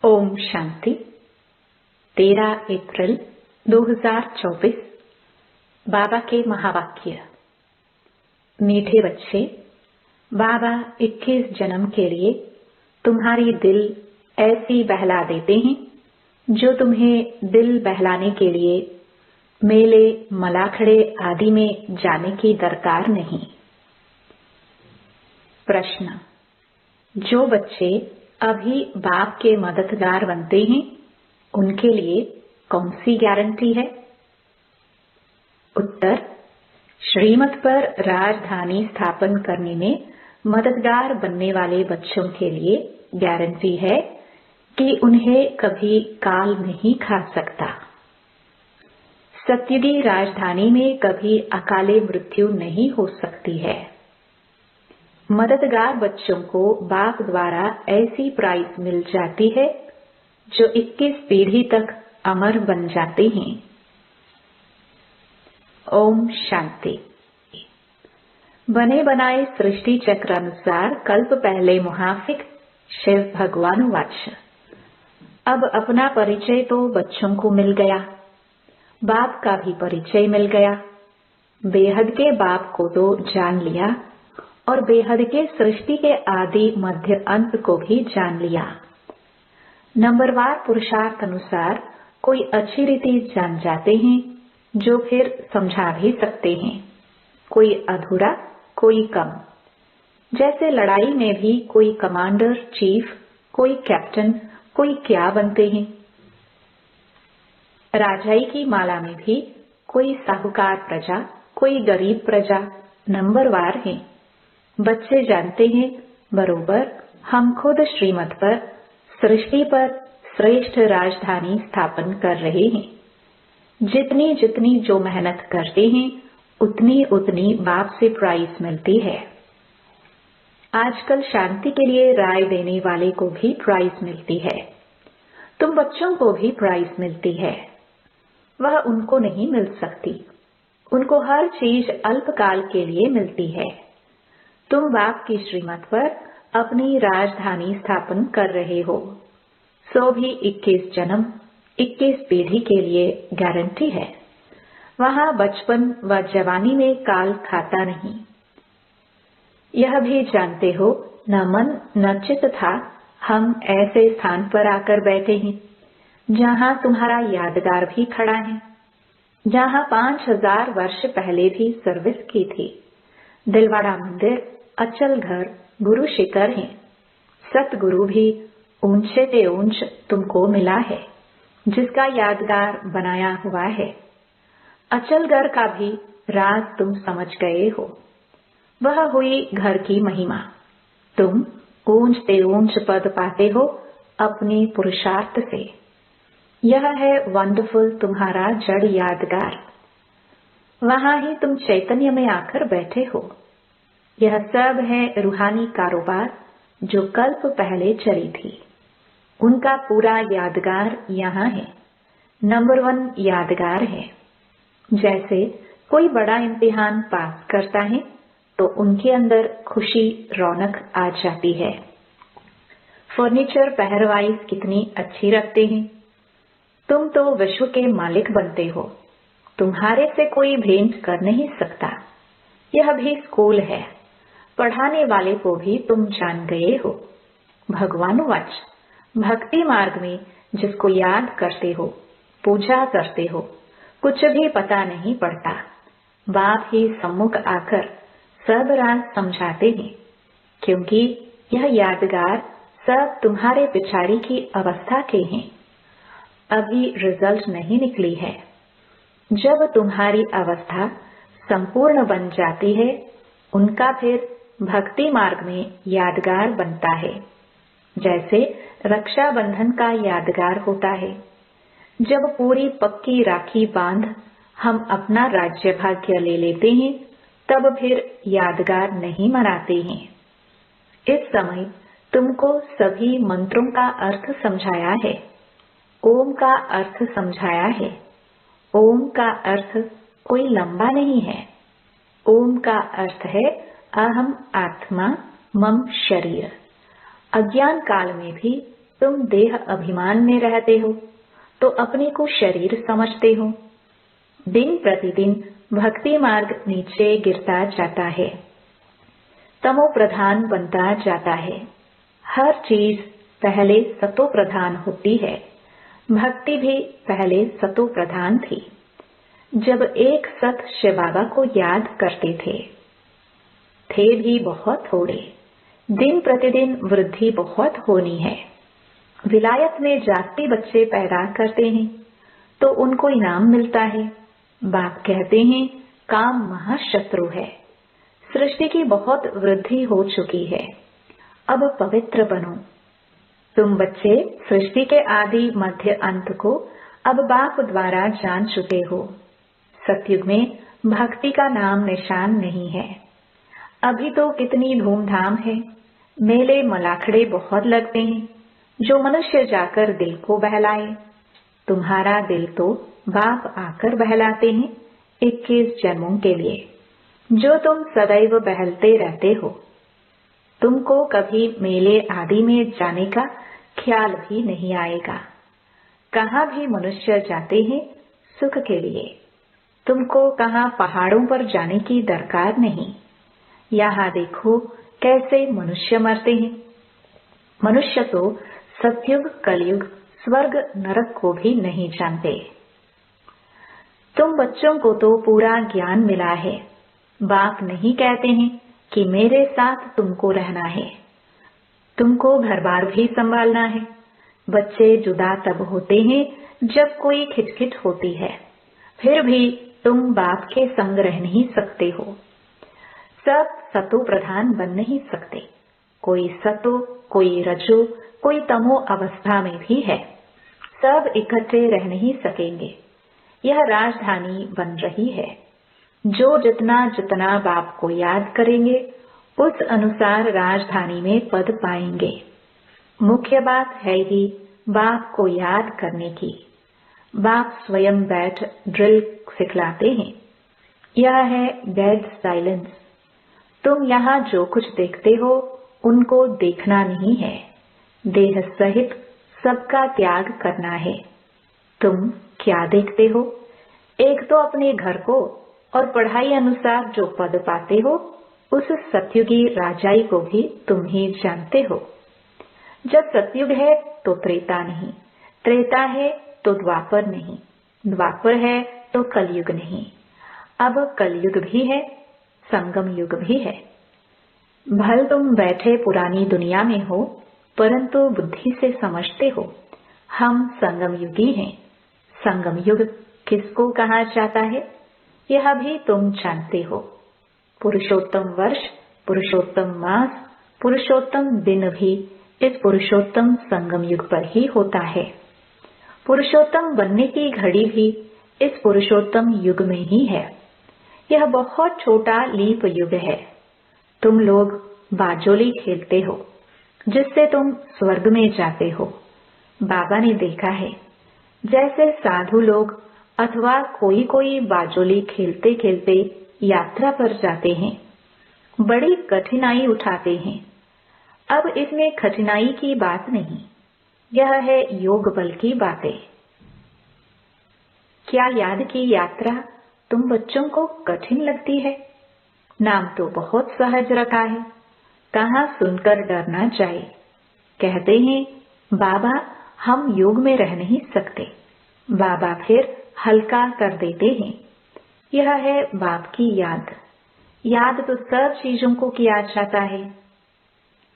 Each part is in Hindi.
ओम शांति। 13 अप्रैल 2024। बाबा के महावाक्य। मीठे बच्चे, बाबा 21 जन्म के लिए तुम्हारी दिल ऐसी बहला देते हैं जो तुम्हें दिल बहलाने के लिए मेले मलाखड़े आदि में जाने की दरकार नहीं। प्रश्न। जो बच्चे अभी बाप के मददगार बनते हैं उनके लिए कौन सी गारंटी है? उत्तर। श्रीमत पर राजधानी स्थापन करने में मददगार बनने वाले बच्चों के लिए गारंटी है कि उन्हें कभी काल नहीं खा सकता। सत्यदी राजधानी में कभी अकाले मृत्यु नहीं हो सकती है। मददगार बच्चों को बाप द्वारा ऐसी प्राइज मिल जाती है जो 21 पीढ़ी तक अमर बन जाते हैं। ओम शांति। बने बनाए सृष्टि चक्र अनुसार कल्प पहले मुहाफिक शिव भगवान वाच। अब अपना परिचय तो बच्चों को मिल गया, बाप का भी परिचय मिल गया। बेहद के बाप को तो जान लिया और बेहद के सृष्टि के आदि मध्य अंत को भी जान लिया। नंबरवार पुरुषार्थ अनुसार कोई अच्छी रीति जान जाते हैं जो फिर समझा भी सकते हैं, कोई अधूरा कोई कम। जैसे लड़ाई में भी कोई कमांडर चीफ, कोई कैप्टन, कोई क्या बनते हैं। राजाई की माला में भी कोई साहूकार प्रजा, कोई गरीब प्रजा नंबरवार है। बच्चे जानते हैं बरोबर हम खुद श्रीमत पर सृष्टि पर श्रेष्ठ राजधानी स्थापन कर रहे हैं। जितनी जितनी जो मेहनत करते हैं उतनी उतनी बाप से प्राइज मिलती है। आजकल शांति के लिए राय देने वाले को भी प्राइज मिलती है। तुम बच्चों को भी प्राइज मिलती है। वह उनको नहीं मिल सकती। उनको हर चीज अल्पकाल के लिए मिलती है। तुम बाप की श्रीमत पर अपनी राजधानी स्थापन कर रहे हो, सो भी 21 जन्म 21 पीढ़ी के लिए गारंटी है। वहां बचपन व जवानी में काल खाता नहीं। यह भी जानते हो न मन न चित था हम ऐसे स्थान पर आकर बैठे हैं जहां तुम्हारा यादगार भी खड़ा है, जहां 5000 वर्ष पहले भी सर्विस की थी। दिलवाड़ा मंदिर, अचल घर, गुरु शिखर है। सतगुरु भी ऊंचे से ऊंच तुमको मिला है जिसका यादगार बनाया हुआ है। अचलगढ़ का भी राज तुम समझ गए हो। वह हुई घर की महिमा। तुम ऊंच से ऊंच पद पाते हो अपने पुरुषार्थ से। यह है वंडरफुल तुम्हारा जड़ यादगार। वहां ही तुम चैतन्य में आकर बैठे हो। यह सब है रूहानी कारोबार जो कल्प पहले चली थी। उनका पूरा यादगार यहाँ है। नंबर 1 यादगार है। जैसे कोई बड़ा इम्तिहान पास करता है तो उनके अंदर खुशी रौनक आ जाती है। फर्नीचर पहरवाइज कितनी अच्छी रखते हैं। तुम तो विश्व के मालिक बनते हो। तुम्हारे से कोई भेंट कर नहीं सकता। यह भी स्कूल है। पढ़ाने वाले को भी तुम जान गए हो। भगवान वाच। भक्ति मार्ग में जिसको याद करते हो, पूजा करते हो, कुछ भी पता नहीं पड़ता। बाप ही सम्मुख आकर सब राज समझाते हैं, क्योंकि यह यादगार सब तुम्हारे पिछाड़ी की अवस्था के हैं। अभी रिजल्ट नहीं निकली है। जब तुम्हारी अवस्था संपूर्ण बन जाती है उनका फिर भक्ति मार्ग में यादगार बनता है। जैसे रक्षाबंधन का यादगार होता है। जब पूरी पक्की राखी बांध हम अपना राज्य भाग्य ले लेते हैं तब फिर यादगार नहीं मनाते हैं। इस समय तुमको सभी मंत्रों का अर्थ समझाया है। ओम का अर्थ समझाया है। ओम का अर्थ कोई लंबा नहीं है। ओम का अर्थ है अहम आत्मा मम शरीर। अज्ञान काल में भी तुम देह अभिमान में रहते हो तो अपने को शरीर समझते हो। दिन प्रतिदिन भक्ति मार्ग नीचे गिरता जाता है, तमो प्रधान बनता जाता है। हर चीज पहले सतो प्रधान होती है। भक्ति भी पहले सतो प्रधान थी। जब एक सत शिव बाबा को याद करते थे भी बहुत थोड़े। दिन प्रतिदिन वृद्धि बहुत होनी है। विलायत में जाति बच्चे पैदा करते हैं तो उनको इनाम मिलता है। बाप कहते हैं काम महाशत्रु है। सृष्टि की बहुत वृद्धि हो चुकी है, अब पवित्र बनो। तुम बच्चे सृष्टि के आदि मध्य अंत को अब बाप द्वारा जान चुके हो। सतयुग में भक्ति का नाम निशान नहीं है। अभी तो कितनी धूमधाम है, मेले मलाखड़े बहुत लगते हैं, जो मनुष्य जाकर दिल को बहलाए। तुम्हारा दिल तो बाप आकर बहलाते हैं 21 जन्मों के लिए, जो तुम सदैव बहलते रहते हो। तुमको कभी मेले आदि में जाने का ख्याल भी नहीं आएगा। कहाँ भी मनुष्य जाते हैं सुख के लिए। तुमको कहाँ पहाड़ों पर जाने की दरकार नहीं। यहाँ देखो कैसे मनुष्य मरते हैं। मनुष्य तो सतयुग कलयुग स्वर्ग नरक को भी नहीं जानते। तुम बच्चों को तो पूरा ज्ञान मिला है। बाप नहीं कहते हैं कि मेरे साथ तुमको रहना है। तुमको घर बार भी संभालना है। बच्चे जुदा तब होते हैं जब कोई खिटखिट होती है, फिर भी तुम बाप के संग रह नहीं सकते हो। सब सतो प्रधान बन नहीं सकते। कोई सतो, कोई रजो, कोई तमो अवस्था में भी है। सब इकट्ठे रह नहीं सकेंगे। यह राजधानी बन रही है। जो जितना जितना बाप को याद करेंगे उस अनुसार राजधानी में पद पाएंगे। मुख्य बात है ही बाप को याद करने की। बाप स्वयं बैठ ड्रिल सिखलाते हैं। यह है डेड साइलेंस। तुम यहाँ जो कुछ देखते हो उनको देखना नहीं है। देह सहित सबका त्याग करना है। तुम क्या देखते हो? एक तो अपने घर को और पढ़ाई अनुसार जो पद पाते हो उस सतयुगी राजाई को भी तुम ही जानते हो। जब सतयुग है तो त्रेता नहीं, त्रेता है तो द्वापर नहीं, द्वापर है तो कलयुग नहीं। अब कलयुग भी है, संगम युग भी है। भल तुम बैठे पुरानी दुनिया में हो, परंतु बुद्धि से समझते हो हम संगम युगी हैं। संगम युग किसको कहा जाता है यह भी तुम जानते हो। पुरुषोत्तम वर्ष, पुरुषोत्तम मास, पुरुषोत्तम दिन भी इस पुरुषोत्तम संगम युग पर ही होता है। पुरुषोत्तम बनने की घड़ी भी इस पुरुषोत्तम युग में ही है। यह बहुत छोटा लीप युग है। तुम लोग बाजोली खेलते हो जिससे तुम स्वर्ग में जाते हो। बाबा ने देखा है जैसे साधु लोग अथवा कोई कोई बाजोली खेलते खेलते यात्रा पर जाते हैं, बड़ी कठिनाई उठाते हैं। अब इसमें कठिनाई की बात नहीं, यह है योग बल की बातें। क्या याद की यात्रा तुम बच्चों को कठिन लगती है? नाम तो बहुत सहज रखा है, कहाँ सुनकर डरना जाए। कहते हैं बाबा हम योग में रह नहीं सकते। बाबा फिर हल्का कर देते हैं। यह है बाप की याद। याद तो सब चीजों को किया जाता है।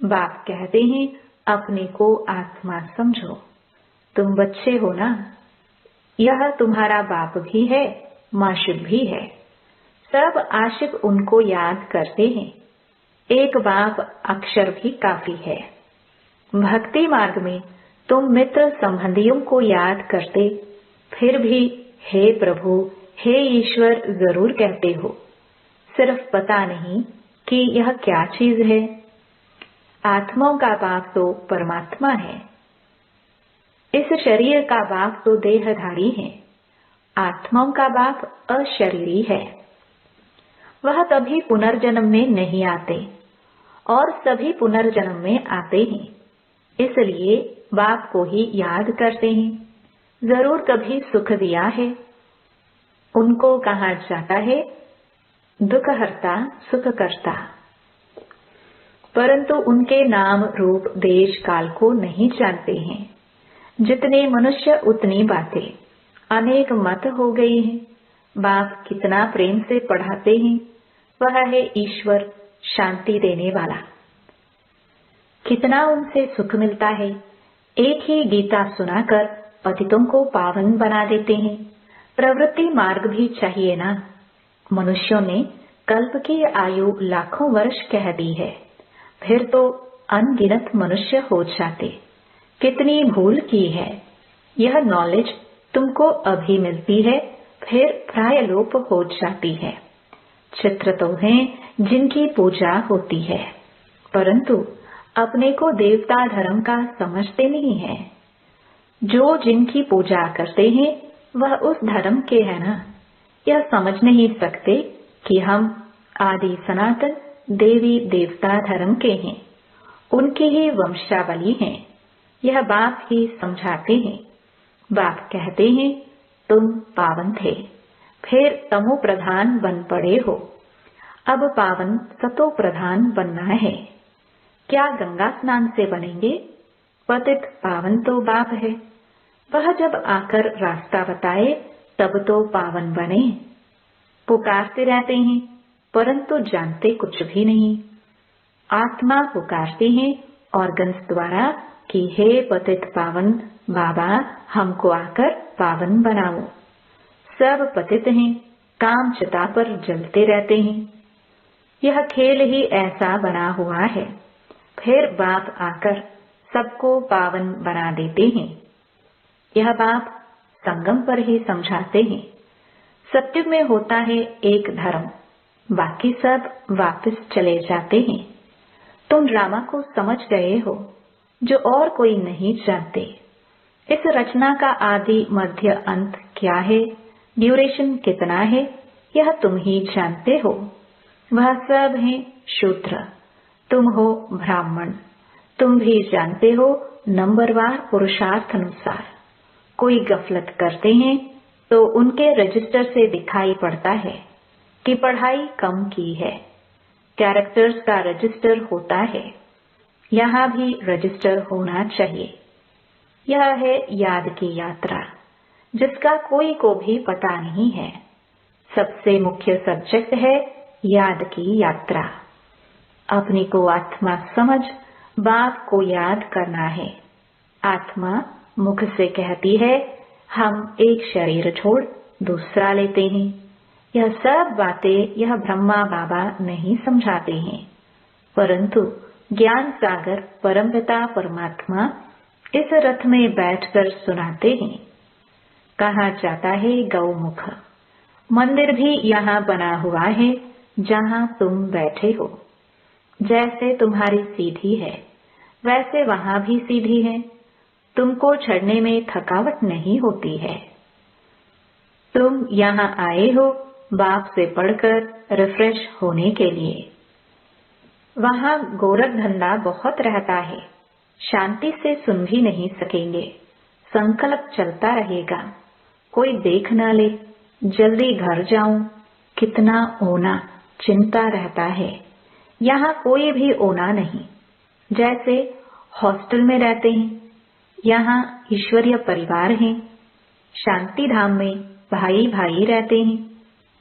बाप कहते हैं अपने को आत्मा समझो। तुम बच्चे हो ना, यह तुम्हारा बाप भी है, माशिक भी है। सब आशिक उनको याद करते हैं। एक बाप अक्षर भी काफी है। भक्ति मार्ग में तुम मित्र संबंधियों को याद करते फिर भी हे प्रभु, हे ईश्वर जरूर कहते हो। सिर्फ पता नहीं कि यह क्या चीज है। आत्माओं का बाप तो परमात्मा है। इस शरीर का बाप तो देहधारी है। आत्माओं का बाप अशरीरी है। वह कभी पुनर्जन्म में नहीं आते और सभी पुनर्जन्म में आते हैं। इसलिए बाप को ही याद करते हैं, जरूर कभी सुख दिया है। उनको कहा जाता है दुख हरता सुख करता, परंतु उनके नाम रूप देश काल को नहीं जानते हैं। जितने मनुष्य उतनी बातें, अनेक मत हो गई हैं। बाप कितना प्रेम से पढ़ाते हैं, वह है ईश्वर शांति देने वाला। कितना उनसे सुख मिलता है। एक ही गीता सुनाकर पतितों को पावन बना देते हैं। प्रवृत्ति मार्ग भी चाहिए ना। मनुष्यों ने कल्प की आयु लाखों वर्ष कह दी है, फिर तो अनगिनत मनुष्य हो जाते। कितनी भूल की है। यह नॉलेज तुमको अभी मिलती है, फिर प्रायलोप हो जाती है। चित्र तो हैं जिनकी पूजा होती है, परंतु अपने को देवता धर्म का समझते नहीं है। जो जिनकी पूजा करते हैं वह उस धर्म के है ना। यह समझ नहीं सकते कि हम आदि सनातन देवी देवता धर्म के हैं, उनकी ही वंशावली हैं। यह बाप ही समझाते हैं। बाप कहते हैं तुम पावन थे, फिर तमो प्रधान बन पड़े हो, अब पावन सतो प्रधान बनना है। क्या गंगा स्नान से बनेंगे? पतित पावन तो बाप है। वह जब आकर रास्ता बताए तब तो पावन बने। पुकारते रहते हैं परंतु जानते कुछ भी नहीं। आत्मा पुकारती है ऑर्गन्स द्वारा कि हे पतित पावन बाबा, हमको आकर पावन बनाओ। सब पतित हैं, काम चिता पर जलते रहते हैं। यह खेल ही ऐसा बना हुआ है। फिर बाप आकर सबको पावन बना देते हैं। यह बाप संगम पर ही समझाते हैं। सत्युग में होता है एक धर्म, बाकी सब वापस चले जाते हैं। तुम ड्रामा को समझ गए हो, जो और कोई नहीं जानते। इस रचना का आदि मध्य अंत क्या है, ड्यूरेशन कितना है, यह तुम ही जानते हो। वह सब है शूद्र, तुम हो ब्राह्मण। तुम भी जानते हो नंबरवार पुरुषार्थ अनुसार। कोई गफलत करते हैं तो उनके रजिस्टर से दिखाई पड़ता है कि पढ़ाई कम की है। कैरेक्टर्स का रजिस्टर होता है, यहाँ भी रजिस्टर होना चाहिए। यह है याद की यात्रा, जिसका कोई को भी पता नहीं है। सबसे मुख्य सब्जेक्ट है याद की यात्रा। अपने को आत्मा समझ बाप को याद करना है। आत्मा मुख से कहती है हम एक शरीर छोड़ दूसरा लेते हैं। यह सब बातें यह ब्रह्मा बाबा नहीं समझाते हैं, परंतु ज्ञान सागर परमपिता परमात्मा इस रथ में बैठकर सुनाते हैं। कहा जाता है गौमुख। मंदिर भी यहाँ बना हुआ है जहाँ तुम बैठे हो। जैसे तुम्हारी सीढ़ी है वैसे वहाँ भी सीढ़ी है। तुमको चढ़ने में थकावट नहीं होती है। तुम यहाँ आए हो बाप से पढ़कर रिफ्रेश होने के लिए। वहाँ गोरख धंधा बहुत रहता है, शांति से सुन भी नहीं सकेंगे। संकल्प चलता रहेगा, कोई देख ना ले, जल्दी घर जाऊं, कितना ओना चिंता रहता है। यहाँ कोई भी ओना नहीं। जैसे हॉस्टल में रहते हैं, यहाँ ईश्वरीय परिवार है। शांति धाम में भाई भाई रहते हैं,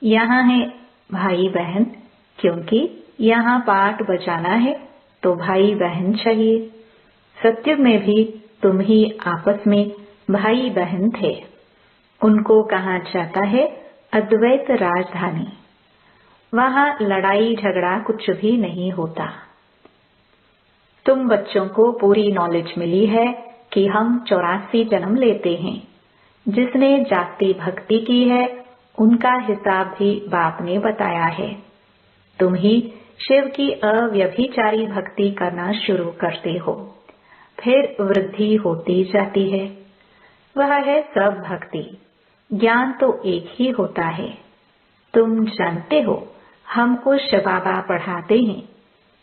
यहाँ है भाई बहन, क्योंकि यहाँ पाठ बजाना है तो भाई बहन चाहिए। सत्युग में भी तुम ही आपस में भाई बहन थे। उनको कहा जाता है अद्वैत राजधानी। वहाँ लड़ाई झगड़ा कुछ भी नहीं होता। तुम बच्चों को पूरी नॉलेज मिली है कि हम 84 जन्म लेते हैं। जिसने जाति भक्ति की है उनका हिसाब भी बाप ने बताया है। तुम ही शिव की अव्यभिचारी भक्ति करना शुरू करते हो, फिर वृद्धि होती जाती है। वह है सब भक्ति। ज्ञान तो एक ही होता है। तुम जानते हो हमको शिव बाबा पढ़ाते हैं।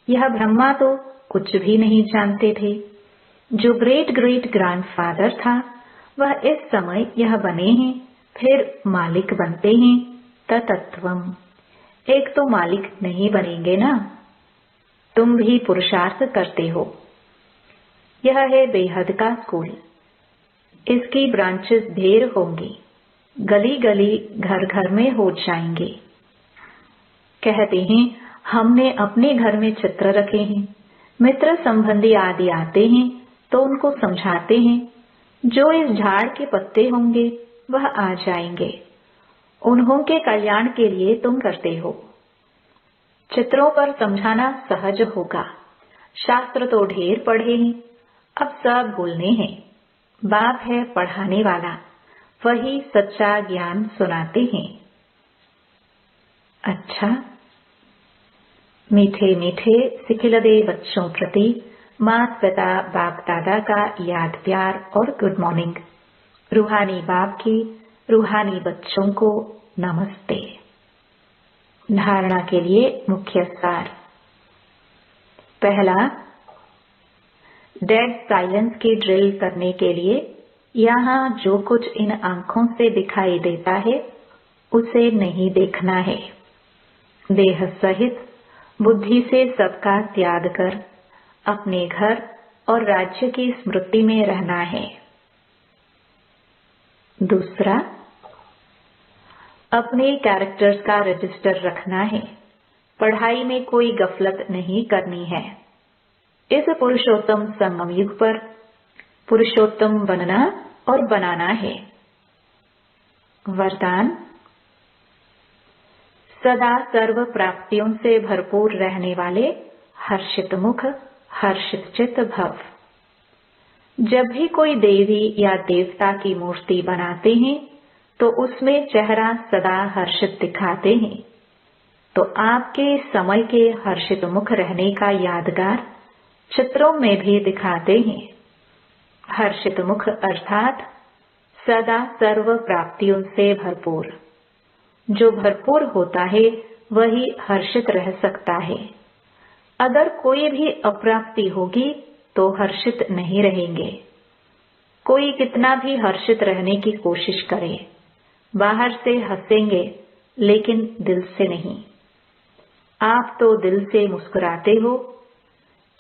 यह ब्रह्मा तो कुछ भी नहीं जानते थे। जो ग्रेट ग्रेट ग्रैंडफादर था वह इस समय यह बने हैं, फिर मालिक बनते हैं। ततत्वम, एक तो मालिक नहीं बनेंगे ना। तुम भी पुरुषार्थ करते हो। यह है बेहद का स्कूल। इसकी ब्रांचेस ढेर होंगी, गली गली घर घर में हो जाएंगे। कहते हैं हमने अपने घर में चित्र रखे हैं, मित्र संबंधी आदि आते हैं तो उनको समझाते हैं, जो इस झाड़ के पत्ते होंगे वह आ जाएंगे, उन्हों के कल्याण के लिए तुम करते हो। चित्रों पर समझाना सहज होगा। शास्त्र तो ढेर पढ़े हैं, अब सब बोलने हैं। बाप है पढ़ाने वाला, वही सच्चा ज्ञान सुनाते हैं। अच्छा, मीठे मीठे सिखिलदे बच्चों प्रति माता पिता बाप दादा का याद प्यार और गुड मॉर्निंग। रूहानी बाप की रूहानी बच्चों को नमस्ते। धारणा के लिए मुख्य सार। पहला, डेड साइलेंस की ड्रिल करने के लिए यहाँ जो कुछ इन आंखों से दिखाई देता है उसे नहीं देखना है। देह सहित बुद्धि से सबका त्याग कर अपने घर और राज्य की स्मृति में रहना है। दूसरा, अपने कैरेक्टर्स का रजिस्टर रखना है। पढ़ाई में कोई गफलत नहीं करनी है। इस पुरुषोत्तम संगम युग पर पुरुषोत्तम बनना और बनाना है। वरदान, सदा सर्व प्राप्तियों से भरपूर रहने वाले हर्षित मुख हर्षित चित्त भव। जब भी कोई देवी या देवता की मूर्ति बनाते हैं तो उसमें चेहरा सदा हर्षित दिखाते हैं, तो आपके समय के हर्षित मुख रहने का यादगार चित्रों में भी दिखाते हैं। हर्षित मुख अर्थात सदा सर्व प्राप्तियों से भरपूर। जो भरपूर होता है वही हर्षित रह सकता है। अगर कोई भी अप्राप्ति होगी तो हर्षित नहीं रहेंगे। कोई कितना भी हर्षित रहने की कोशिश करे, बाहर से हंसेंगे लेकिन दिल से नहीं। आप तो दिल से मुस्कुराते हो,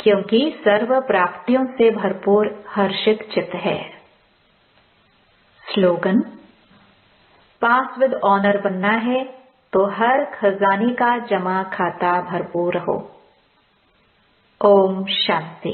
क्योंकि सर्व प्राप्तियों से भरपूर हर्षित चित्त है। स्लोगन, पास विद ऑनर बनना है तो हर खजाने का जमा खाता भरपूर हो। ओम शांति।